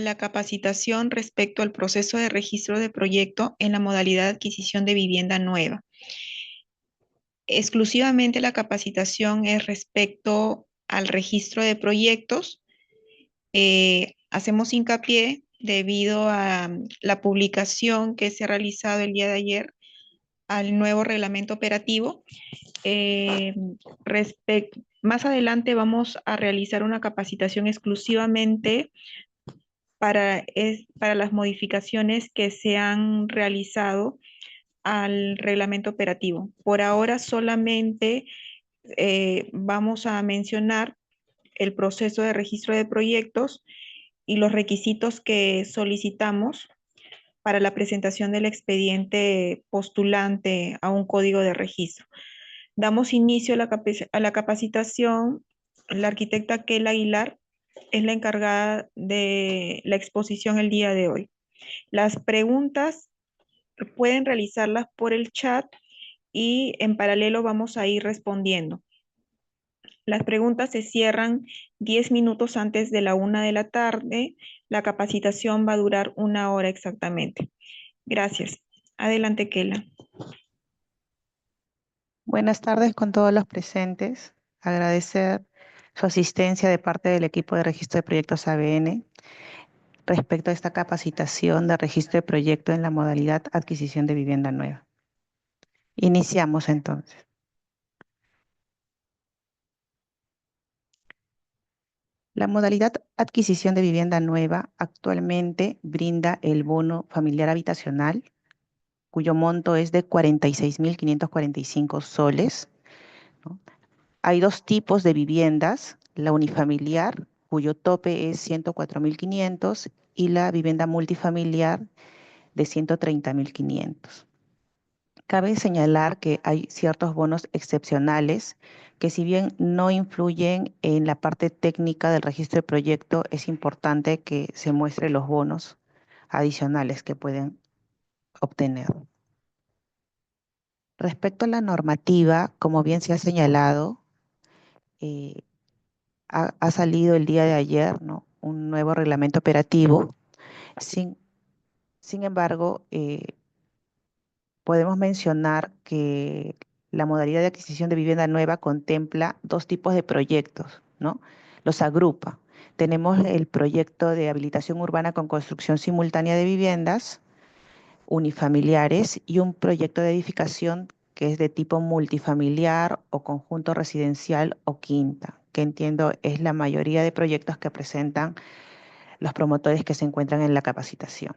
la capacitación respecto al proceso de registro de proyecto en la modalidad de adquisición de vivienda nueva. Exclusivamente la capacitación es respecto al registro de proyectos. Hacemos hincapié debido a la publicación que se ha realizado el día de ayer al nuevo reglamento operativo. Más adelante vamos a realizar una capacitación exclusivamente para las modificaciones que se han realizado al reglamento operativo. Por ahora solamente vamos a mencionar el proceso de registro de proyectos y los requisitos que solicitamos para la presentación del expediente postulante a un código de registro. Damos inicio a la capacitación. La arquitecta Kela Aguilar es la encargada de la exposición el día de hoy. Las preguntas pueden realizarlas por el chat y en paralelo vamos a ir respondiendo. Las preguntas se cierran 10 minutos antes de la 1 de la tarde. La capacitación va a durar 1 hora exactamente. Gracias. Adelante, Kela. Buenas tardes con todos los presentes. Agradecer su asistencia de parte del equipo de registro de proyectos ABN respecto a esta capacitación de registro de proyecto en la modalidad adquisición de vivienda nueva. Iniciamos entonces. La modalidad adquisición de vivienda nueva actualmente brinda el bono familiar habitacional, cuyo monto es de 46.545 soles, ¿no? Hay dos tipos de viviendas, la unifamiliar, cuyo tope es 104.500, y la vivienda multifamiliar de 130.500. Cabe señalar que hay ciertos bonos excepcionales que, si bien no influyen en la parte técnica del registro de proyecto, es importante que se muestren los bonos adicionales que pueden obtener. Respecto a la normativa, como bien se ha señalado, ha salido el día de ayer, ¿no?, un nuevo reglamento operativo. Sin embargo, podemos mencionar que la modalidad de adquisición de vivienda nueva contempla dos tipos de proyectos, ¿no? Los agrupa. Tenemos el proyecto de habilitación urbana con construcción simultánea de viviendas unifamiliares y un proyecto de edificación que es de tipo multifamiliar o conjunto residencial o quinta, que entiendo es la mayoría de proyectos que presentan los promotores que se encuentran en la capacitación.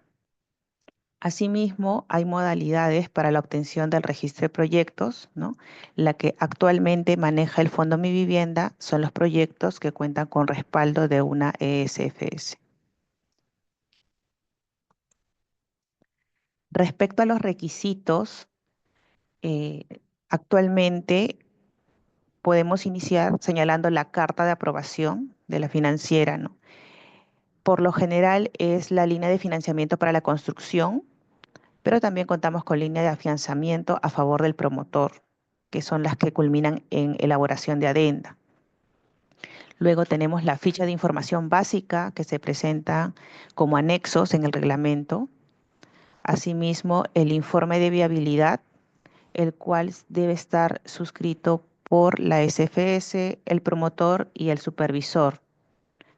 Asimismo, hay modalidades para la obtención del registro de proyectos, ¿no? La que actualmente maneja el Fondo Mi Vivienda son los proyectos que cuentan con respaldo de una ESFS. Respecto a los requisitos, actualmente podemos iniciar señalando la carta de aprobación de la financiera, ¿no? Por lo general es la línea de financiamiento para la construcción, pero también contamos con línea de afianzamiento a favor del promotor, que son las que culminan en elaboración de adenda. Luego tenemos la ficha de información básica que se presenta como anexos en el reglamento. Asimismo, el informe de viabilidad, el cual debe estar suscrito por la SFS, el promotor y el supervisor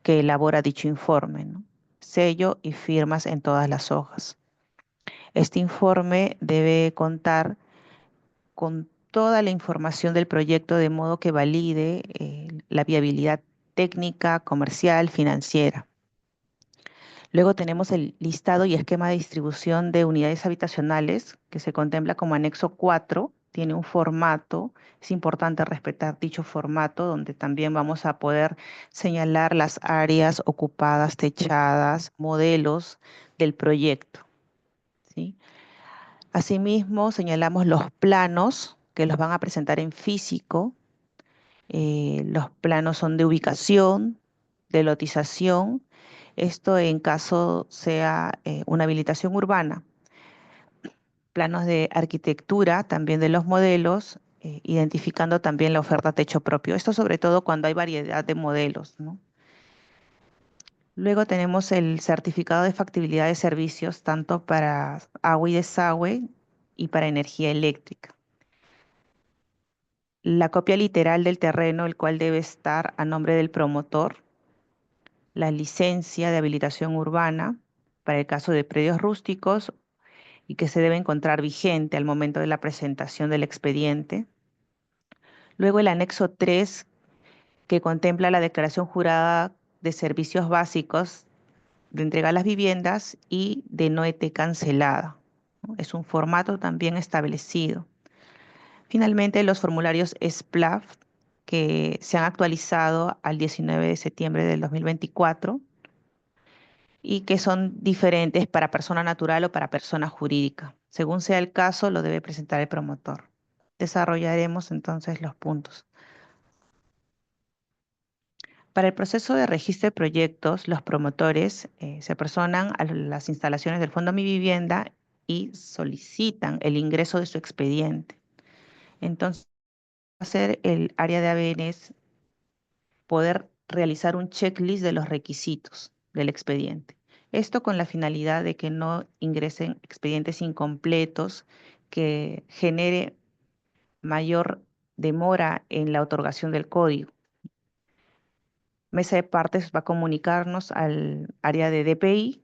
que elabora dicho informe, ¿no? Sello y firmas en todas las hojas. Este informe debe contar con toda la información del proyecto de modo que valide la viabilidad técnica, comercial, financiera. Luego tenemos el listado y esquema de distribución de unidades habitacionales que se contempla como anexo 4, tiene un formato, es importante respetar dicho formato, donde también vamos a poder señalar las áreas ocupadas, techadas, modelos del proyecto, ¿sí? Asimismo, señalamos los planos que los van a presentar en físico. Los planos son de ubicación, de lotización, esto en caso sea una habilitación urbana. Planos de arquitectura, también de los modelos, identificando también la oferta techo propio. Esto sobre todo cuando hay variedad de modelos, ¿no? Luego tenemos el certificado de factibilidad de servicios, tanto para agua y desagüe y para energía eléctrica. La copia literal del terreno, el cual debe estar a nombre del promotor. La licencia de habilitación urbana para el caso de predios rústicos y que se debe encontrar vigente al momento de la presentación del expediente. Luego el anexo 3, que contempla la declaración jurada de servicios básicos de entrega a las viviendas y de NOET cancelada, ¿no? Es un formato también establecido. Finalmente, los formularios SPLAF, que se han actualizado al 19 de septiembre del 2024 y que son diferentes para persona natural o para persona jurídica. Según sea el caso, lo debe presentar el promotor. Desarrollaremos entonces los puntos. Para el proceso de registro de proyectos, los promotores se apersonan a las instalaciones del Fondo Mi Vivienda y solicitan el ingreso de su expediente. Entonces, va a ser el área de ABNs poder realizar un checklist de los requisitos del expediente. Esto con la finalidad de que no ingresen expedientes incompletos, que genere mayor demora en la otorgación del código. Mesa de partes va a comunicarnos al área de DPI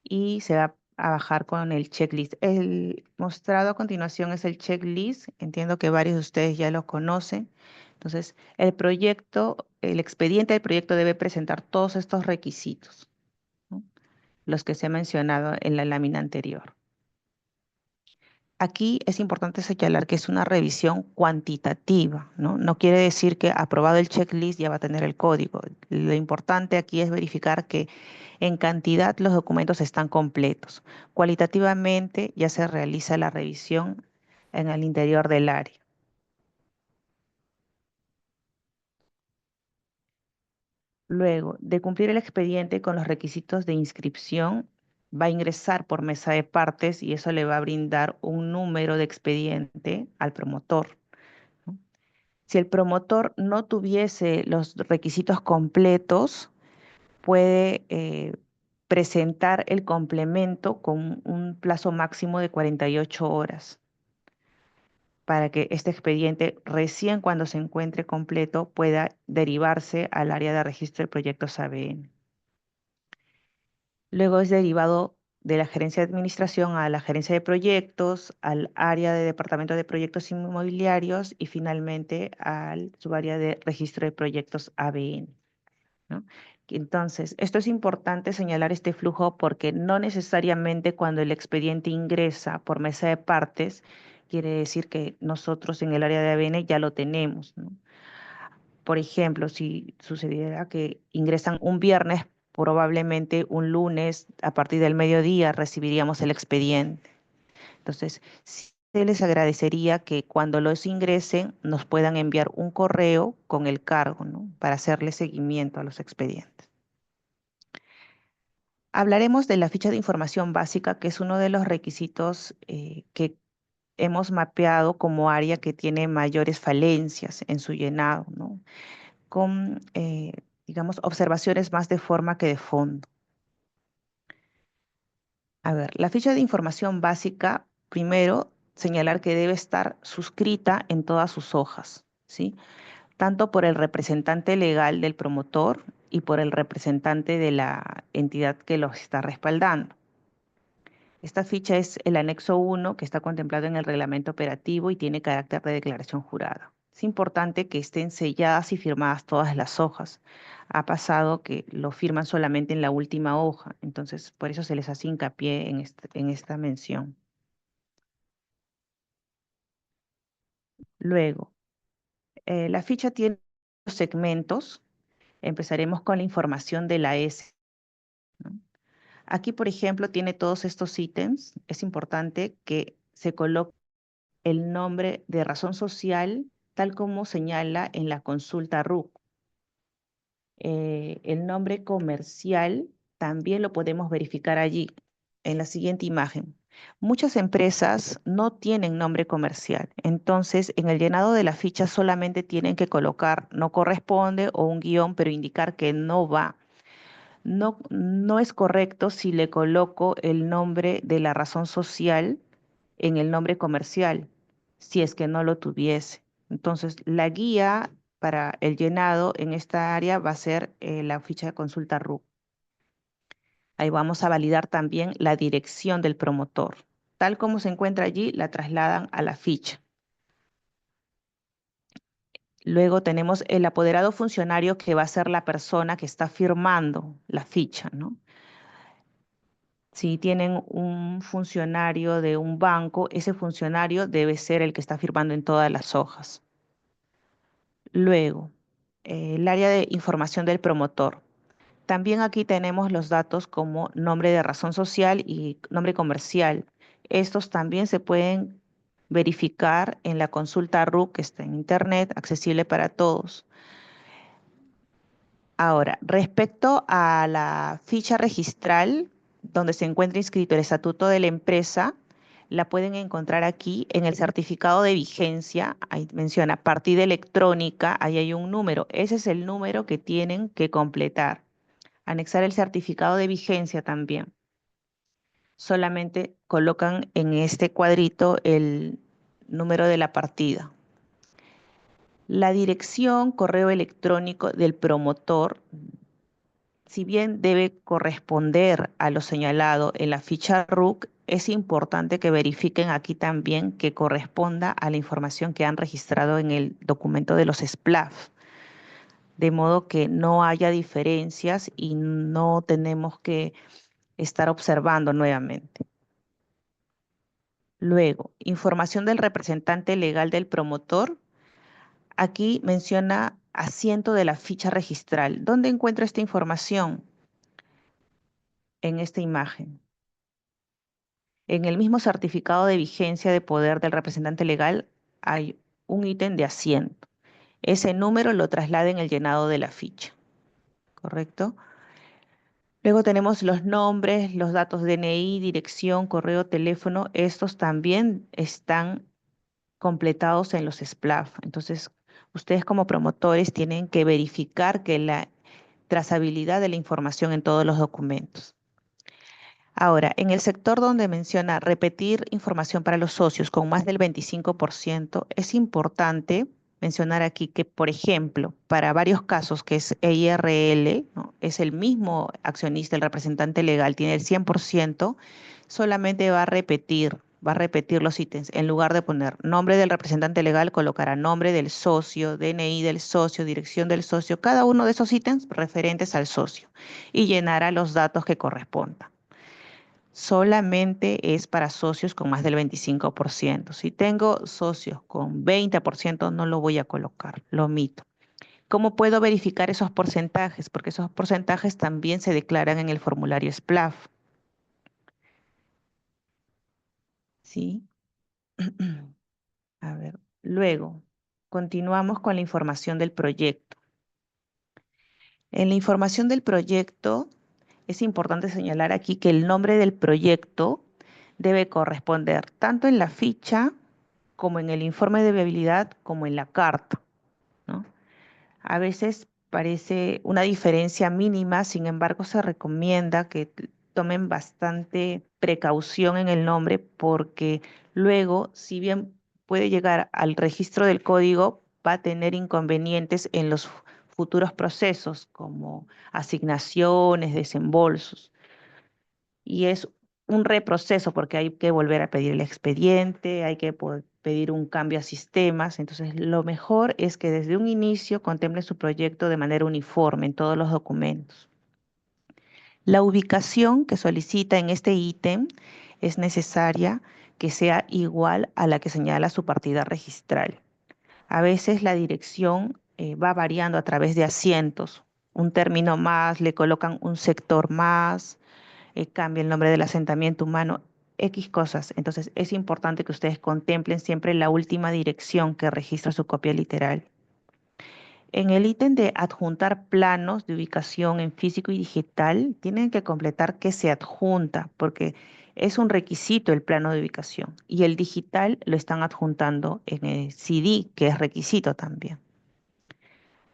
y se va a bajar con el checklist. El mostrado a continuación es el checklist. Entiendo que varios de ustedes ya lo conocen. Entonces, el expediente del proyecto debe presentar todos estos requisitos, ¿no? Los que se ha mencionado en la lámina anterior. Aquí es importante señalar que es una revisión cuantitativa, ¿no? No quiere decir que aprobado el checklist ya va a tener el código. Lo importante aquí es verificar que en cantidad los documentos están completos. Cualitativamente ya se realiza la revisión en el interior del área. Luego de cumplir el expediente con los requisitos de inscripción, va a ingresar por mesa de partes y eso le va a brindar un número de expediente al promotor, ¿no? Si el promotor no tuviese los requisitos completos, puede presentar el complemento con un plazo máximo de 48 horas para que este expediente, recién cuando se encuentre completo, pueda derivarse al área de registro de proyectos ABN. Luego es derivado de la gerencia de administración a la gerencia de proyectos, al área de departamento de proyectos inmobiliarios y finalmente al subárea de registro de proyectos ABN, ¿no? Entonces, esto es importante señalar este flujo porque no necesariamente cuando el expediente ingresa por mesa de partes, quiere decir que nosotros en el área de ABN ya lo tenemos, ¿no? Por ejemplo, si sucediera que ingresan un viernes, probablemente un lunes a partir del mediodía recibiríamos el expediente. Entonces, sí se les agradecería que cuando los ingresen nos puedan enviar un correo con el cargo, ¿no? Para hacerle seguimiento a los expedientes. Hablaremos de la ficha de información básica, que es uno de los requisitos que hemos mapeado como área que tiene mayores falencias en su llenado, ¿no? Con, digamos, observaciones más de forma que de fondo. A ver, la ficha de información básica, primero, señalar que debe estar suscrita en todas sus hojas, ¿sí? Tanto por el representante legal del promotor y por el representante de la entidad que los está respaldando. Esta ficha es el anexo 1 que está contemplado en el reglamento operativo y tiene carácter de declaración jurada. Es importante que estén selladas y firmadas todas las hojas. Ha pasado que lo firman solamente en la última hoja, entonces por eso se les hace hincapié en esta mención. Luego, la ficha tiene dos segmentos. Empezaremos con la información de la S, ¿no? Aquí, por ejemplo, tiene todos estos ítems. Es importante que se coloque el nombre de razón social, tal como señala en la consulta RUC. El nombre comercial también lo podemos verificar allí, en la siguiente imagen. Muchas empresas no tienen nombre comercial, entonces en el llenado de la ficha solamente tienen que colocar no corresponde o un guión, pero indicar que no va. No es correcto si le coloco el nombre de la razón social en el nombre comercial, si es que no lo tuviese. Entonces, la guía para el llenado en esta área va a ser la ficha de consulta RUC. Ahí vamos a validar también la dirección del promotor. Tal como se encuentra allí, la trasladan a la ficha. Luego tenemos el apoderado funcionario, que va a ser la persona que está firmando la ficha, ¿no? Si tienen un funcionario de un banco, ese funcionario debe ser el que está firmando en todas las hojas. Luego, el área de información del promotor. También aquí tenemos los datos como nombre de razón social y nombre comercial. Estos también se pueden verificar en la consulta RUC, que está en internet, accesible para todos. Ahora, respecto a la ficha registral, donde se encuentra inscrito el estatuto de la empresa, la pueden encontrar aquí en el certificado de vigencia. Ahí menciona partida electrónica, ahí hay un número. Ese es el número que tienen que completar. Anexar el certificado de vigencia también. Solamente colocan en este cuadrito el número de la partida. La dirección, correo electrónico del promotor, si bien debe corresponder a lo señalado en la ficha RUC, es importante que verifiquen aquí también que corresponda a la información que han registrado en el documento de los SPLAF, de modo que no haya diferencias y no tenemos que estar observando nuevamente. Luego, información del representante legal del promotor. Aquí menciona asiento de la ficha registral. ¿Dónde encuentro esta información? En esta imagen. En el mismo certificado de vigencia de poder del representante legal hay un ítem de asiento. Ese número lo traslada en el llenado de la ficha, ¿correcto? Luego tenemos los nombres, los datos DNI, dirección, correo, teléfono. Estos también están completados en los SPLAF. Entonces, ustedes como promotores tienen que verificar que la trazabilidad de la información en todos los documentos. Ahora, en el sector donde menciona repetir información para los socios con más del 25%, es importante mencionar aquí que, por ejemplo, para varios casos que es EIRL, ¿no? Es el mismo accionista, el representante legal, tiene el 100%, solamente va a repetir los ítems. En lugar de poner nombre del representante legal, colocará nombre del socio, DNI del socio, dirección del socio, cada uno de esos ítems referentes al socio, y llenará los datos que correspondan. Solamente es para socios con más del 25%. Si tengo socios con 20%, no lo voy a colocar, lo omito. ¿Cómo puedo verificar esos porcentajes? Porque esos porcentajes también se declaran en el formulario SPLAF. ¿Sí? A ver, luego, continuamos con la información del proyecto. En la información del proyecto, es importante señalar aquí que el nombre del proyecto debe corresponder tanto en la ficha como en el informe de viabilidad, como en la carta, ¿no? A veces parece una diferencia mínima, sin embargo, se recomienda que tomen bastante precaución en el nombre, porque luego, si bien puede llegar al registro del código, va a tener inconvenientes en los futuros procesos, como asignaciones, desembolsos. Y es un reproceso porque hay que volver a pedir el expediente, hay que pedir un cambio a sistemas. Entonces, lo mejor es que desde un inicio contemplen su proyecto de manera uniforme en todos los documentos. La ubicación que solicita en este ítem es necesaria que sea igual a la que señala su partida registral. A veces la dirección va variando a través de asientos. Un término más, le colocan un sector más, cambia el nombre del asentamiento humano, X cosas. Entonces es importante que ustedes contemplen siempre la última dirección que registra su copia literal. En el ítem de adjuntar planos de ubicación en físico y digital, tienen que completar que se adjunta, porque es un requisito el plano de ubicación. Y el digital lo están adjuntando en el CD, que es requisito también.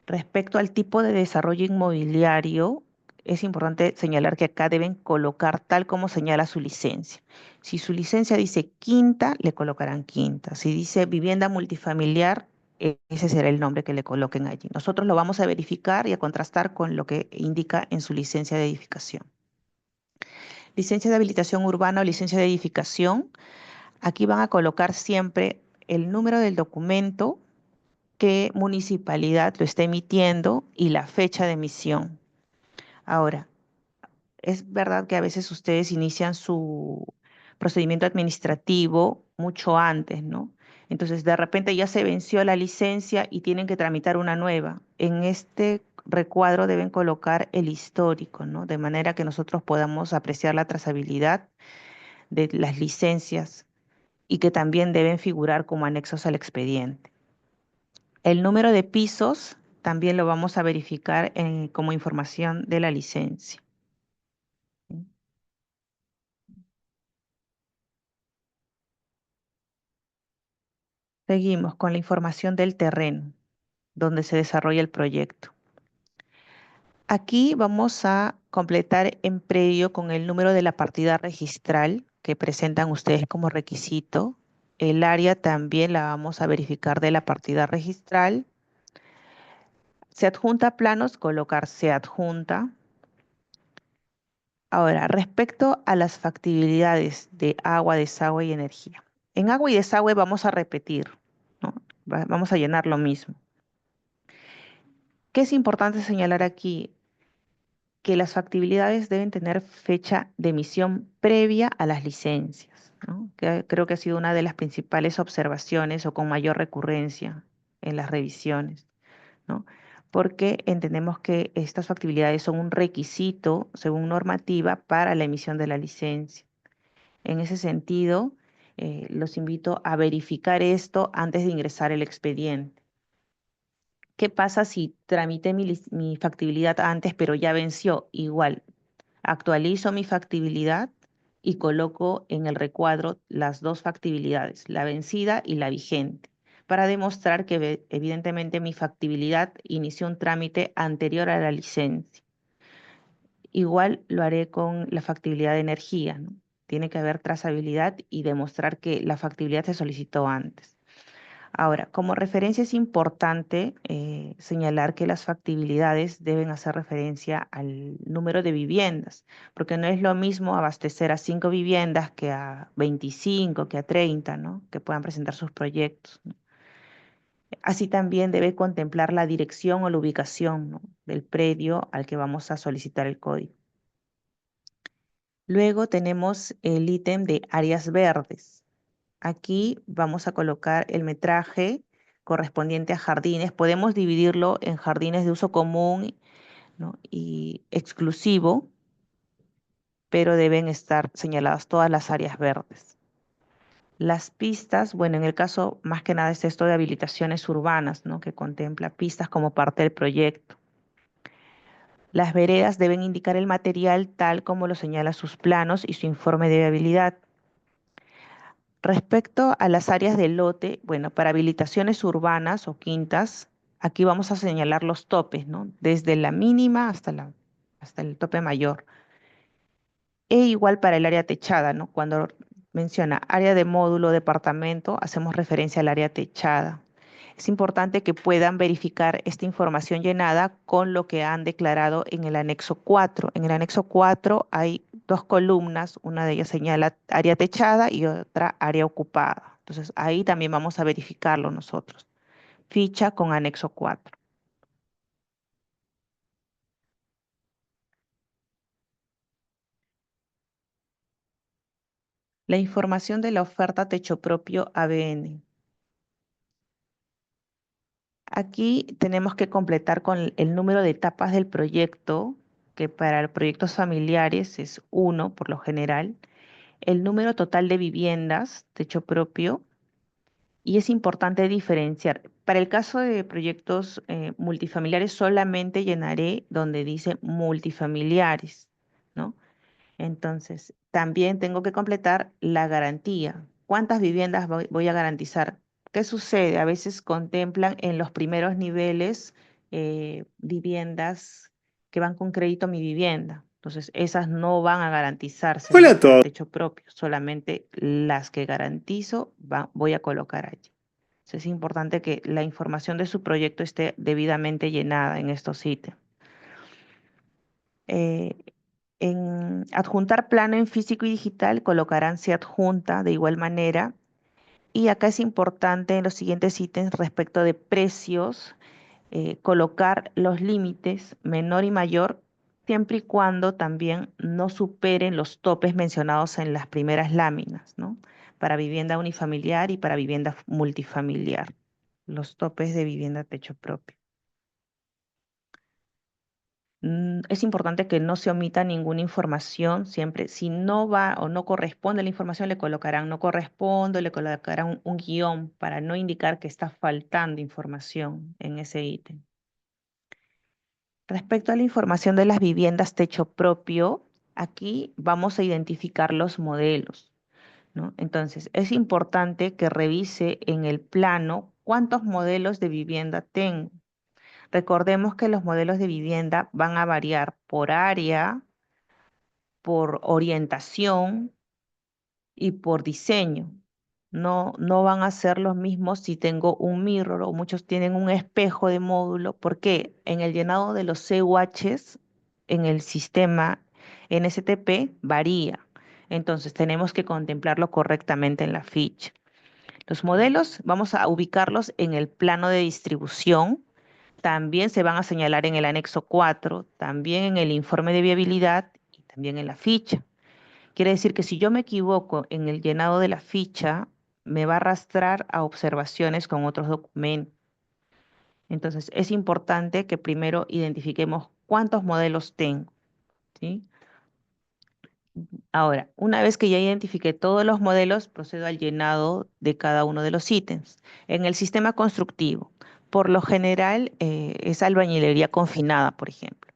Respecto al tipo de desarrollo inmobiliario, es importante señalar que acá deben colocar tal como señala su licencia. Si su licencia dice quinta, le colocarán quinta. Si dice vivienda multifamiliar, ese será el nombre que le coloquen allí. Nosotros lo vamos a verificar y a contrastar con lo que indica en su licencia de edificación. Licencia de habilitación urbana o licencia de edificación. Aquí van a colocar siempre el número del documento, qué municipalidad lo está emitiendo y la fecha de emisión. Ahora, es verdad que a veces ustedes inician su procedimiento administrativo mucho antes, ¿no? Entonces, de repente ya se venció la licencia y tienen que tramitar una nueva. En este recuadro deben colocar el histórico, ¿no? De manera que nosotros podamos apreciar la trazabilidad de las licencias y que también deben figurar como anexos al expediente. El número de pisos también lo vamos a verificar como información de la licencia. Seguimos con la información del terreno donde se desarrolla el proyecto. Aquí vamos a completar en predio con el número de la partida registral que presentan ustedes como requisito. El área también la vamos a verificar de la partida registral. Se adjunta planos, colocar se adjunta. Ahora, respecto a las factibilidades de agua, desagüe y energía. En agua y desagüe vamos a repetir, ¿no? Vamos a llenar lo mismo. ¿Qué es importante señalar aquí? Que las factibilidades deben tener fecha de emisión previa a las licencias, ¿no? Que creo que ha sido una de las principales observaciones o con mayor recurrencia en las revisiones, ¿no? Porque entendemos que estas factibilidades son un requisito, según normativa, para la emisión de la licencia. En ese sentido, los invito a verificar esto antes de ingresar el expediente. ¿Qué pasa si tramité mi factibilidad antes, pero ya venció? Igual, actualizo mi factibilidad y coloco en el recuadro las dos factibilidades, la vencida y la vigente, para demostrar que evidentemente mi factibilidad inició un trámite anterior a la licencia. Igual lo haré con la factibilidad de energía, ¿no? Tiene que haber trazabilidad y demostrar que la factibilidad se solicitó antes. Ahora, como referencia es importante señalar que las factibilidades deben hacer referencia al número de viviendas, porque no es lo mismo abastecer a 5 viviendas que a 25, que a 30, ¿no? Que puedan presentar sus proyectos, ¿no? Así también debe contemplar la dirección o la ubicación, ¿no? Del predio al que vamos a solicitar el código. Luego tenemos el ítem de áreas verdes. Aquí vamos a colocar el metraje correspondiente a jardines. Podemos dividirlo en jardines de uso común, ¿no? Y exclusivo, pero deben estar señaladas todas las áreas verdes. Las pistas, bueno, en el caso más que nada es esto de habilitaciones urbanas, ¿no? Que contempla pistas como parte del proyecto. Las veredas deben indicar el material tal como lo señala sus planos y su informe de viabilidad. Respecto a las áreas del lote, bueno, para habilitaciones urbanas o quintas, aquí vamos a señalar los topes, ¿no? Desde la mínima hasta el tope mayor. E igual para el área techada, ¿no? Cuando menciona área de módulo, departamento, hacemos referencia al área techada. Es importante que puedan verificar esta información llenada con lo que han declarado en el anexo 4. En el anexo 4 hay dos columnas, una de ellas señala área techada y otra área ocupada. Entonces ahí también vamos a verificarlo nosotros. Ficha con anexo 4. La información de la oferta techo propio ABN. Aquí tenemos que completar con el número de etapas del proyecto, que para proyectos familiares es 1 por lo general, el número total de viviendas, techo propio, y es importante diferenciar. Para el caso de proyectos multifamiliares solamente llenaré donde dice multifamiliares, ¿no? Entonces, también tengo que completar la garantía. ¿Cuántas viviendas voy a garantizar? ¿Qué sucede? A veces contemplan en los primeros niveles viviendas que van con crédito a mi vivienda. Entonces, esas no van a garantizarse, Hola ¿no?, a por todos. techo propio. Solamente las que garantizo voy a colocar allí. Entonces, es importante que la información de su proyecto esté debidamente llenada en estos ítems. En adjuntar plano en físico y digital, colocarán se adjunta de igual manera. Y acá es importante en los siguientes ítems respecto de precios, colocar los límites menor y mayor, siempre y cuando también no superen los topes mencionados en las primeras láminas, ¿no? Para vivienda unifamiliar y para vivienda multifamiliar, los topes de vivienda techo propio. Es importante que no se omita ninguna información, siempre, si no va o no corresponde la información, le colocarán no corresponde, le colocarán un guión para no indicar que está faltando información en ese ítem. Respecto a la información de las viviendas techo propio, aquí vamos a identificar los modelos, ¿no? Entonces, es importante que revise en el plano cuántos modelos de vivienda tengo. Recordemos que los modelos de vivienda van a variar por área, por orientación y por diseño. No van a ser los mismos si tengo un mirror o muchos tienen un espejo de módulo, porque en el llenado de los CUHs en el sistema NSTP varía. Entonces tenemos que contemplarlo correctamente en la ficha. Los modelos vamos a ubicarlos en el plano de distribución. También se van a señalar en el anexo 4, también en el informe de viabilidad y también en la ficha. Quiere decir que si yo me equivoco en el llenado de la ficha, me va a arrastrar a observaciones con otros documentos. Entonces, es importante que primero identifiquemos cuántos modelos tengo, ¿sí? Ahora, una vez que ya identifiqué todos los modelos, procedo al llenado de cada uno de los ítems. En el sistema constructivo, por lo general, es albañilería confinada, por ejemplo.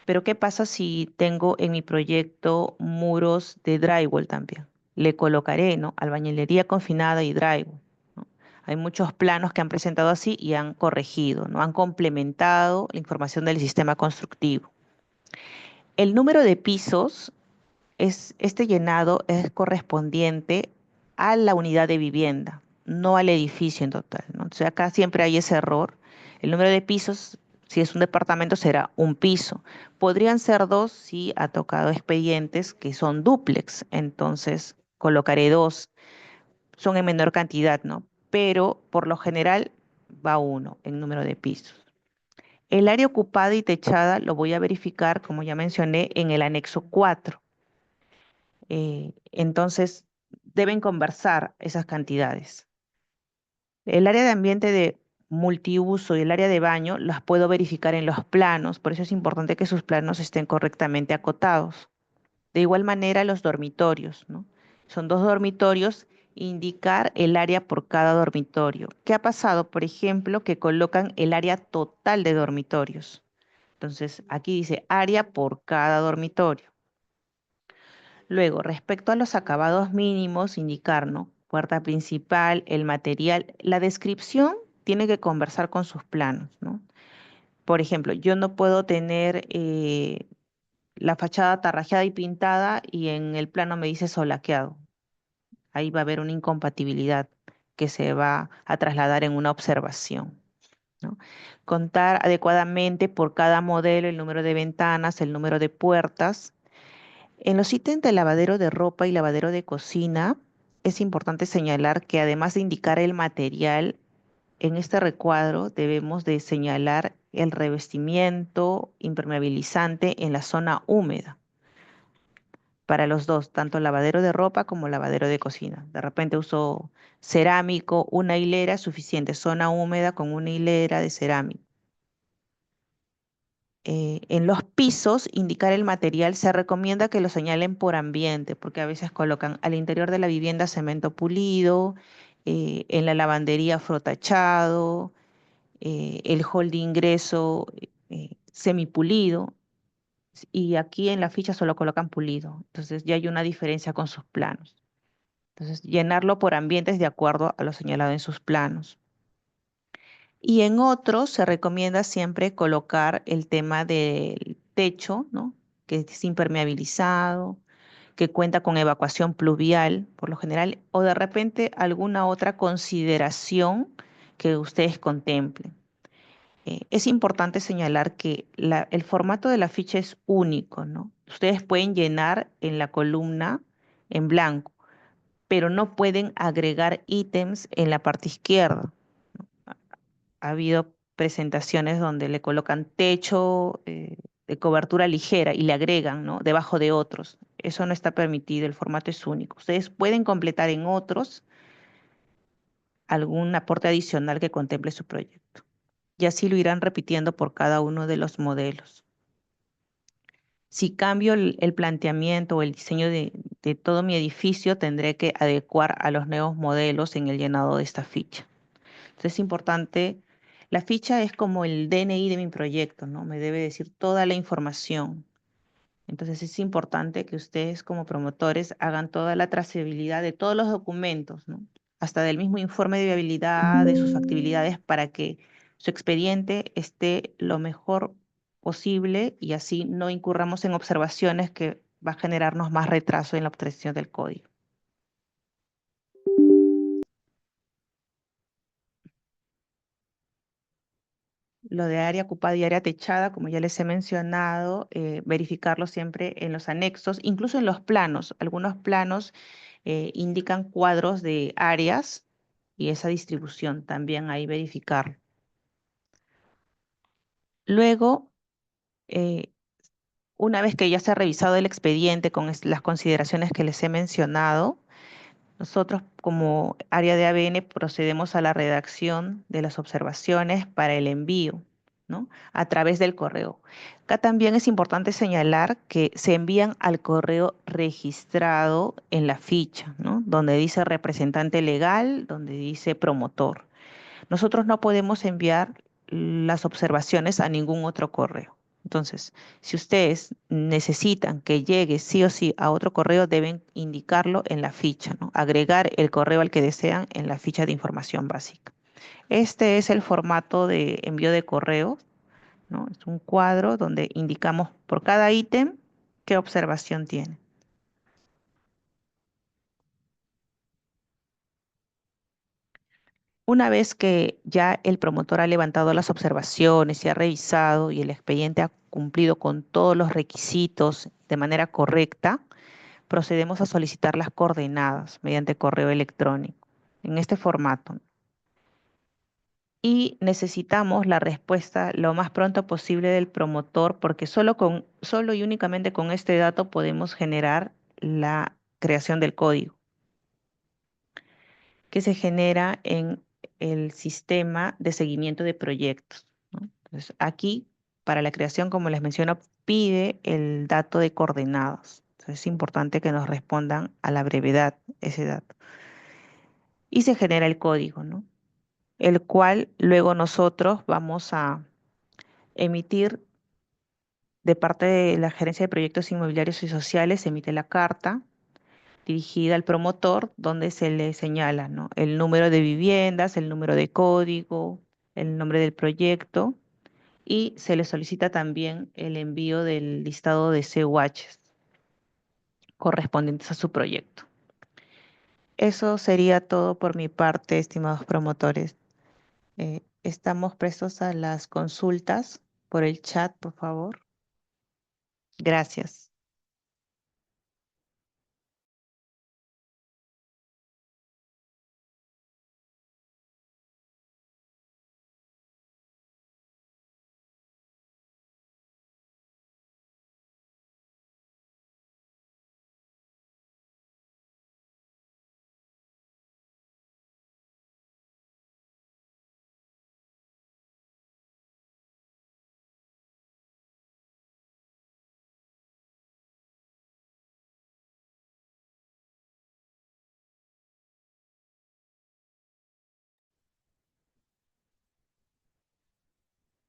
Pero ¿qué pasa si tengo en mi proyecto muros de drywall también? Le colocaré, ¿no?, albañilería confinada y drywall, ¿no? Hay muchos planos que han presentado así y han corregido, ¿no? Han complementado la información del sistema constructivo. El número de pisos, este llenado es correspondiente a la unidad de vivienda, no al edificio en total, ¿no? Entonces acá siempre hay ese error. El número de pisos, si es un departamento, será un piso. Podrían ser dos si ha tocado expedientes que son dúplex, entonces colocaré dos. Son en menor cantidad, ¿no? Pero por lo general va uno en número de pisos. El área ocupada y techada lo voy a verificar, como ya mencioné, en el anexo 4. Entonces, deben conversar esas cantidades. El área de ambiente de multiuso y el área de baño las puedo verificar en los planos, por eso es importante que sus planos estén correctamente acotados. De igual manera, los dormitorios, ¿no? Son 2 dormitorios, indicar el área por cada dormitorio. ¿Qué ha pasado? Por ejemplo, que colocan el área total de dormitorios. Entonces, aquí dice área por cada dormitorio. Luego, respecto a los acabados mínimos, indicar, ¿no?, puerta principal, el material, la descripción tiene que conversar con sus planos, ¿no? Por ejemplo, yo no puedo tener la fachada tarrajeada y pintada y en el plano me dice solaqueado. Ahí va a haber una incompatibilidad que se va a trasladar en una observación, ¿no? Contar adecuadamente por cada modelo el número de ventanas, el número de puertas. En los ítems de lavadero de ropa y lavadero de cocina, es importante señalar que además de indicar el material, en este recuadro debemos de señalar el revestimiento impermeabilizante en la zona húmeda para los dos, tanto lavadero de ropa como lavadero de cocina. De repente uso cerámico, una hilera es suficiente, zona húmeda con una hilera de cerámico. En los pisos, indicar el material, se recomienda que lo señalen por ambiente, porque a veces colocan al interior de la vivienda cemento pulido, en la lavandería frotachado, el hall de ingreso semipulido, y aquí en la ficha solo colocan pulido. Entonces ya hay una diferencia con sus planos. Entonces, llenarlo por ambientes de acuerdo a lo señalado en sus planos. Y en otros se recomienda siempre colocar el tema del techo, ¿no? Que es impermeabilizado, que cuenta con evacuación pluvial, por lo general, o de repente alguna otra consideración que ustedes contemplen. Es importante señalar que el formato de la ficha es único, ¿no? Ustedes pueden llenar en la columna en blanco, pero no pueden agregar ítems en la parte izquierda. Ha habido presentaciones donde le colocan techo de cobertura ligera y le agregan, ¿no? Debajo de otros. Eso no está permitido, el formato es único. Ustedes pueden completar en otros algún aporte adicional que contemple su proyecto. Y así lo irán repitiendo por cada uno de los modelos. Si cambio el planteamiento o el diseño de todo mi edificio, tendré que adecuar a los nuevos modelos en el llenado de esta ficha. Entonces es importante, la ficha es como el DNI de mi proyecto, ¿no? Me debe decir toda la información. Entonces es importante que ustedes como promotores hagan toda la trazabilidad de todos los documentos, ¿no? Hasta del mismo informe de viabilidad, de sus factibilidades, para que su expediente esté lo mejor posible y así no incurramos en observaciones que va a generarnos más retraso en la obtención del código. Lo de área ocupada y área techada, como ya les he mencionado, verificarlo siempre en los anexos, incluso en los planos. Algunos planos indican cuadros de áreas y esa distribución también ahí verificarlo. Luego, eh, una vez que ya se ha revisado el expediente con las consideraciones que les he mencionado, nosotros como área de ABN procedemos a la redacción de las observaciones para el envío, ¿no? A través del correo. Acá también es importante señalar que se envían al correo registrado en la ficha, ¿no? Donde dice representante legal, donde dice promotor. Nosotros no podemos enviar las observaciones a ningún otro correo. Entonces, si ustedes necesitan que llegue sí o sí a otro correo, deben indicarlo en la ficha, ¿no? Agregar el correo al que desean en la ficha de información básica. Este es el formato de envío de correo, ¿no? Es un cuadro donde indicamos por cada ítem qué observación tiene. Una vez que ya el promotor ha levantado las observaciones y ha revisado y el expediente ha cumplido con todos los requisitos de manera correcta, procedemos a solicitar las coordenadas mediante correo electrónico en este formato. Y necesitamos la respuesta lo más pronto posible del promotor porque solo y únicamente con este dato podemos generar la creación del código, que se genera en el sistema de seguimiento de proyectos, ¿no? Entonces, aquí, para la creación, como les menciono, pide el dato de coordenadas. Entonces, es importante que nos respondan a la brevedad ese dato. Y se genera el código, ¿no? El cual luego nosotros vamos a emitir de parte de la Gerencia de Proyectos Inmobiliarios y Sociales, se emite la carta dirigida al promotor, donde se le señala, ¿no? El número de viviendas, el número de código, el nombre del proyecto y se le solicita también el envío del listado de CUHs correspondientes a su proyecto. Eso sería todo por mi parte, estimados promotores. Estamos prestos a las consultas por el chat, por favor. Gracias.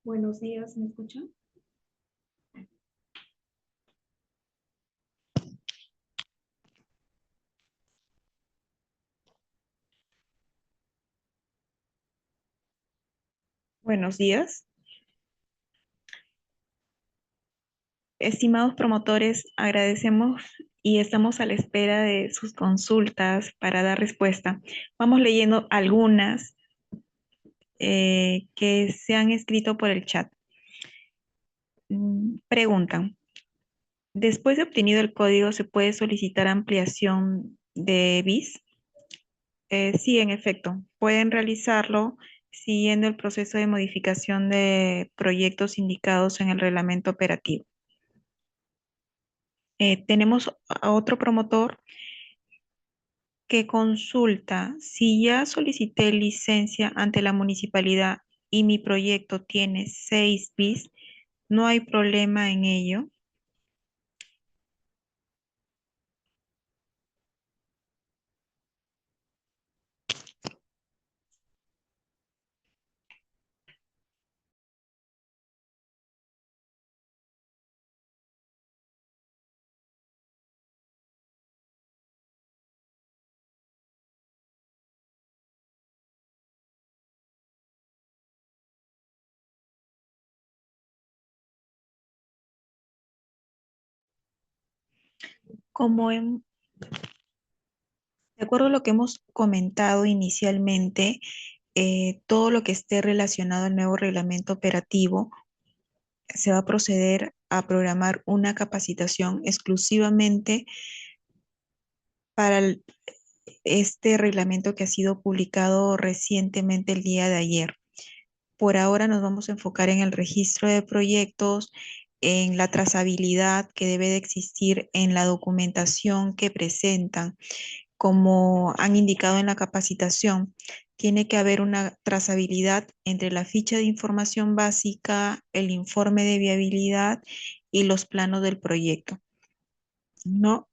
Buenos días, ¿me escuchan? Buenos días. Estimados promotores, agradecemos y estamos a la espera de sus consultas para dar respuesta. Vamos leyendo algunas que se han escrito por el chat. Preguntan, después de obtenido el código, ¿se puede solicitar ampliación de BIS? Sí, en efecto, pueden realizarlo siguiendo el proceso de modificación de proyectos indicados en el reglamento operativo. Tenemos a otro promotor que consulta si ya solicité licencia ante la municipalidad y mi proyecto tiene 6 BIS, no hay problema en ello. Como de acuerdo a lo que hemos comentado inicialmente, todo lo que esté relacionado al nuevo reglamento operativo se va a proceder a programar una capacitación exclusivamente para este reglamento que ha sido publicado recientemente el día de ayer. Por ahora nos vamos a enfocar en el registro de proyectos, en la trazabilidad que debe de existir en la documentación que presentan. Como han indicado en la capacitación, tiene que haber una trazabilidad entre la ficha de información básica, el informe de viabilidad y los planos del proyecto, ¿no?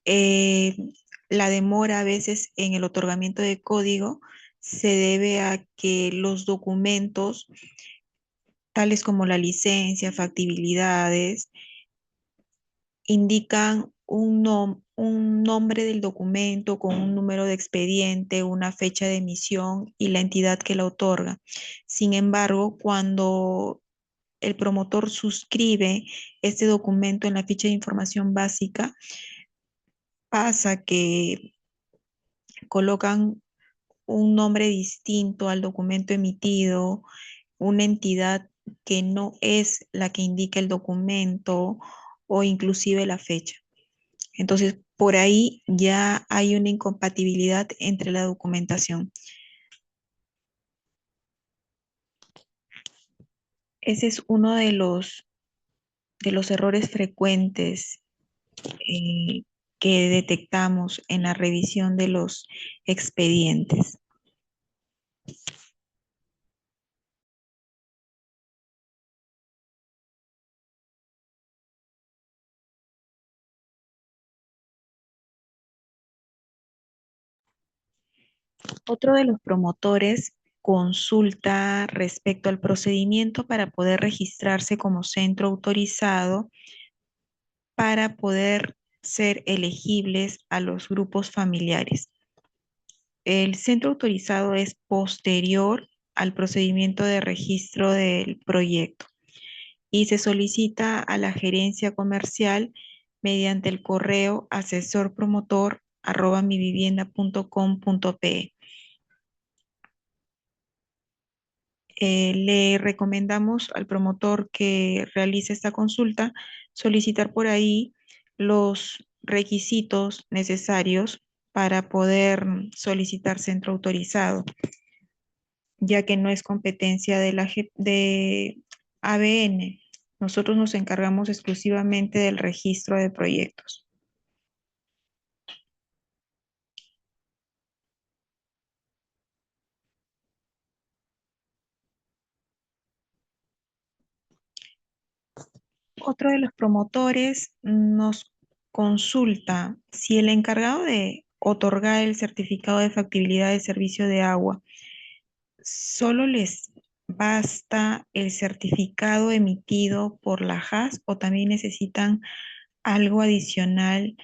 La demora a veces en el otorgamiento de código se debe a que los documentos, tales como la licencia, factibilidades, indican un nombre del documento con un número de expediente, una fecha de emisión y la entidad que la otorga. Sin embargo, cuando el promotor suscribe este documento en la ficha de información básica, pasa que colocan un nombre distinto al documento emitido, una entidad que no es la que indica el documento o inclusive la fecha. Entonces, por ahí ya hay una incompatibilidad entre la documentación. Ese es uno de los errores frecuentes eh, que detectamos en la revisión de los expedientes. Otro de los promotores consulta respecto al procedimiento para poder registrarse como centro autorizado para poder ser elegibles a los grupos familiares. El centro autorizado es posterior al procedimiento de registro del proyecto y se solicita a la gerencia comercial mediante el correo asesorpromotor@mivivienda.com.pe. Le recomendamos al promotor que realice esta consulta solicitar por ahí los requisitos necesarios para poder solicitar centro autorizado, ya que no es competencia de ABN. Nosotros nos encargamos exclusivamente del registro de proyectos. Otro de los promotores nos consulta si el encargado de otorgar el certificado de factibilidad de servicio de agua solo les basta el certificado emitido por la JAS o también necesitan algo adicional.